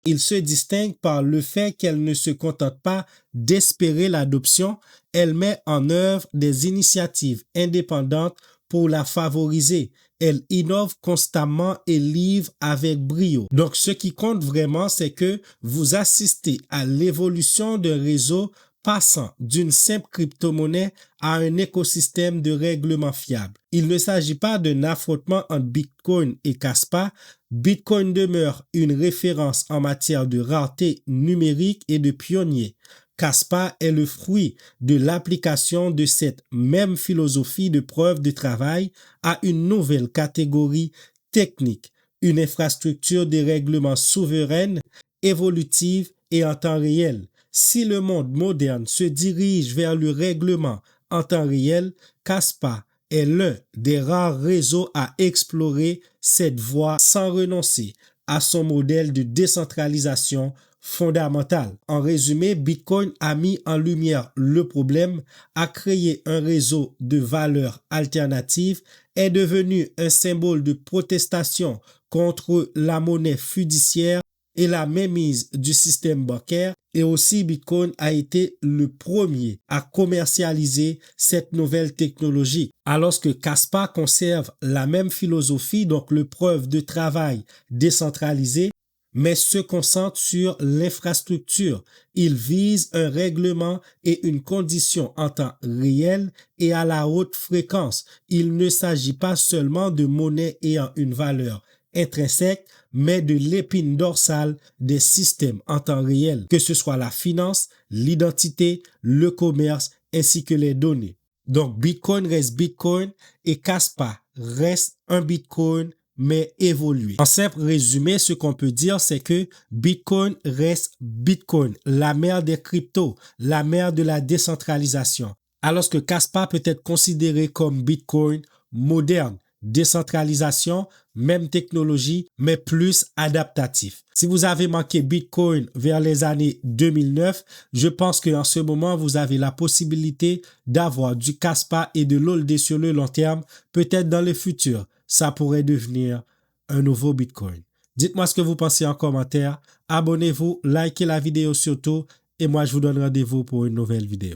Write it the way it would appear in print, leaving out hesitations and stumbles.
Il se distingue par le fait qu'elle ne se contente pas d'espérer l'adoption, elle met en œuvre des initiatives indépendantes pour la favoriser. Elle innove constamment et livre avec brio. Donc, ce qui compte vraiment, c'est que vous assistez à l'évolution d'un réseau passant d'une simple crypto-monnaie à un écosystème de règlements fiables. Il ne s'agit pas d'un affrontement entre Bitcoin et Kaspa. Bitcoin demeure une référence en matière de rareté numérique et de pionnier. Kaspa est le fruit de l'application de cette même philosophie de preuve de travail à une nouvelle catégorie technique, une infrastructure de règlement souveraine, évolutive et en temps réel. Si le monde moderne se dirige vers le règlement en temps réel, Kaspa est l'un des rares réseaux à explorer cette voie sans renoncer à son modèle de décentralisation fondamentale. En résumé, Bitcoin a mis en lumière le problème, a créé un réseau de valeurs alternatives, est devenu un symbole de protestation contre la monnaie fiduciaire et la mainmise du système bancaire, et aussi Bitcoin a été le premier à commercialiser cette nouvelle technologie. Alors que Kaspa conserve la même philosophie, donc le preuve de travail décentralisé, mais se concentre sur l'infrastructure. Il vise un règlement et une condition en temps réel et à la haute fréquence. Il ne s'agit pas seulement de monnaie ayant une valeur intrinsèque, mais de l'épine dorsale des systèmes en temps réel, que ce soit la finance, l'identité, le commerce, ainsi que les données. Donc, Bitcoin reste Bitcoin et Kaspa reste un Bitcoin, mais évolué. En simple résumé, ce qu'on peut dire, c'est que Bitcoin reste Bitcoin, la mère des cryptos, la mère de la décentralisation. Alors que Kaspa peut être considéré comme Bitcoin moderne, décentralisation, même technologie, mais plus adaptatif. Si vous avez manqué Bitcoin vers les années 2009, je pense qu'en ce moment, vous avez la possibilité d'avoir du Kaspa et de l'holder sur le long terme. Peut-être dans le futur, ça pourrait devenir un nouveau Bitcoin. Dites-moi ce que vous pensez en commentaire. Abonnez-vous, likez la vidéo surtout, et moi je vous donne rendez-vous pour une nouvelle vidéo.